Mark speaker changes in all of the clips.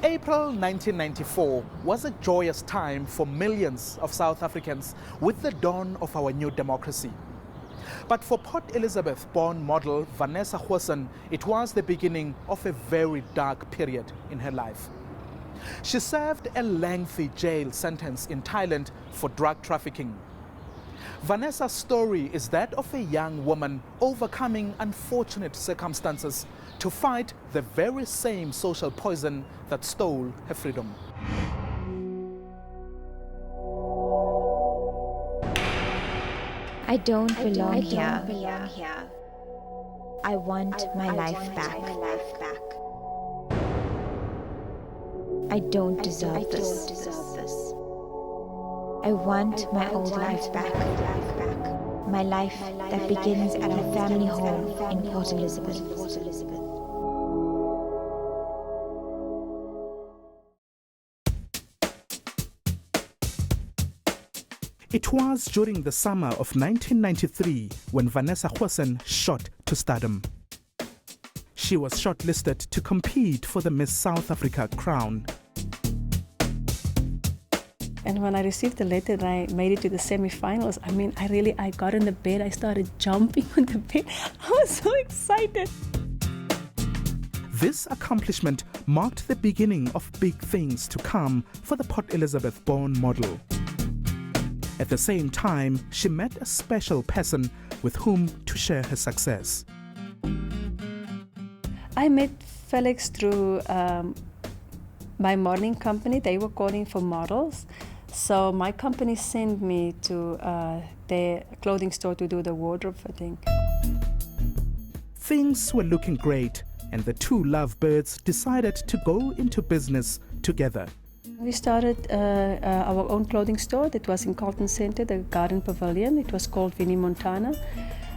Speaker 1: April 1994 was a joyous time for millions of South Africans with the dawn of our new democracy. But for Port Elizabeth-born model Vanessa Goosen, it was the beginning of a very dark period in her life. She served a lengthy jail sentence in Thailand for drug trafficking. Vanessa's story is that of a young woman overcoming unfortunate circumstances to fight the very same social poison that stole her freedom.
Speaker 2: I don't belong here. I want my life back. I don't deserve this. I want my old life back. My life that begins at our family home in Port Elizabeth.
Speaker 1: It was during the summer of 1993 when Vanessa Goosen shot to stardom. She was shortlisted to compete for the Miss South Africa crown.
Speaker 3: And when I received the letter and I made it to the semi-finals, I got in the bed, I started jumping on the bed. I was so excited.
Speaker 1: This accomplishment marked the beginning of big things to come for the Port Elizabeth-born model. At the same time, she met a special person with whom to share her success.
Speaker 3: I met Felix through my modeling company. They were calling for models. So my company sent me to their clothing store to do the wardrobe fitting.
Speaker 1: Things were looking great, and the two lovebirds decided to go into business together.
Speaker 3: We started our own clothing store that was in Carlton Centre, the Garden Pavilion. It was called Vinnie Montana,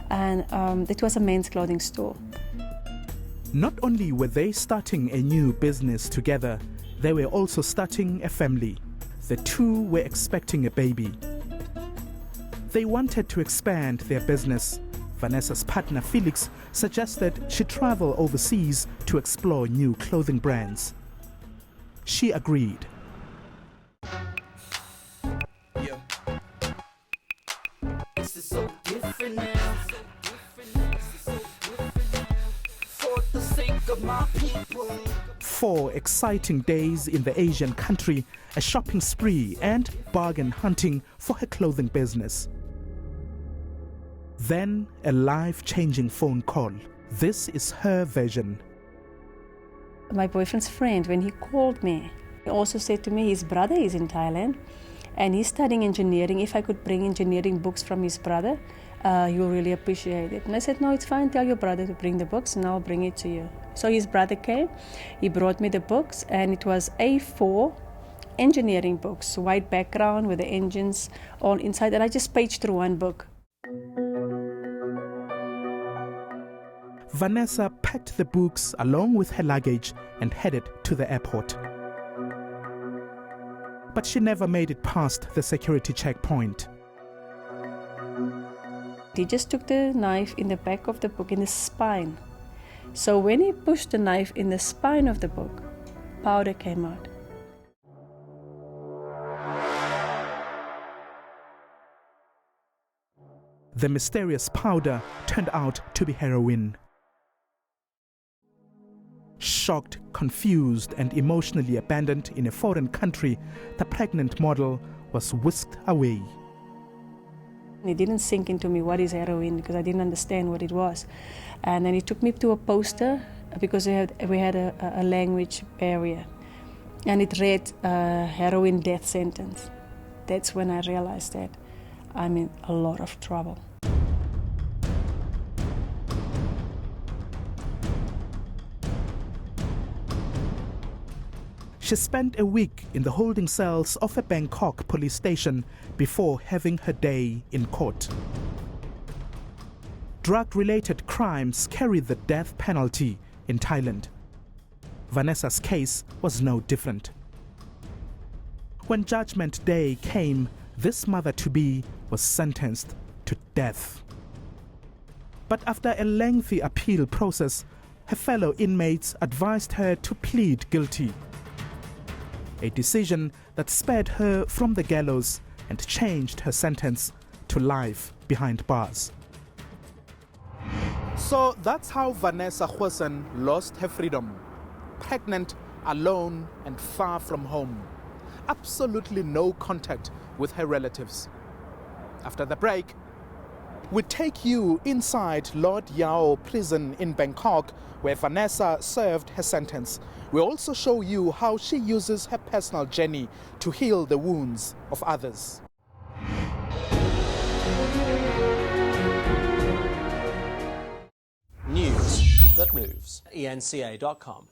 Speaker 3: and it was a men's clothing store.
Speaker 1: Not only were they starting a new business together, they were also starting a family. The two were expecting a baby. They wanted to expand their business. Vanessa's partner Felix suggested she travel overseas to explore new clothing brands. She agreed.
Speaker 4: This is so different now. For the sake of my people.
Speaker 1: 4 exciting days in the Asian country, a shopping spree and bargain hunting for her clothing business. Then a life-changing phone call. This is her version.
Speaker 3: My boyfriend's friend, when he called me, he also said to me his brother is in Thailand and he's studying engineering. If I could bring engineering books from his brother, he'll really appreciate it. And I said, no, it's fine, tell your brother to bring the books and I'll bring it to you. So his brother came, he brought me the books, and it was A4 engineering books, white background with the engines all inside, and I just paged through one book.
Speaker 1: Vanessa packed the books along with her luggage and headed to the airport. But she never made it past the security checkpoint.
Speaker 3: He just took the knife in the back of the book, in the spine. So when he pushed the knife in the spine of the book, powder came out.
Speaker 1: The mysterious powder turned out to be heroin. Shocked, confused, and emotionally abandoned in a foreign country, the pregnant model was whisked away.
Speaker 3: It didn't sink into me what is heroin, because I didn't understand what it was. And then he took me to a poster because we had a language barrier. And it read heroin death sentence. That's when I realized that I'm in a lot of trouble.
Speaker 1: She spent a week in the holding cells of a Bangkok police station before having her day in court. Drug-related crimes carry the death penalty in Thailand. Vanessa's case was no different. When Judgment Day came, this mother-to-be was sentenced to death. But after a lengthy appeal process, her fellow inmates advised her to plead guilty. a decision that spared her from the gallows and changed her sentence to life behind bars. So that's how Vanessa Goosen lost her freedom. Pregnant, alone, and far from home. Absolutely no contact with her relatives. After the break, we take you inside Lard Yao Prison in Bangkok, where Vanessa served her sentence. We also show you how she uses her personal journey to heal the wounds of others.
Speaker 5: News that moves. ENCA.com.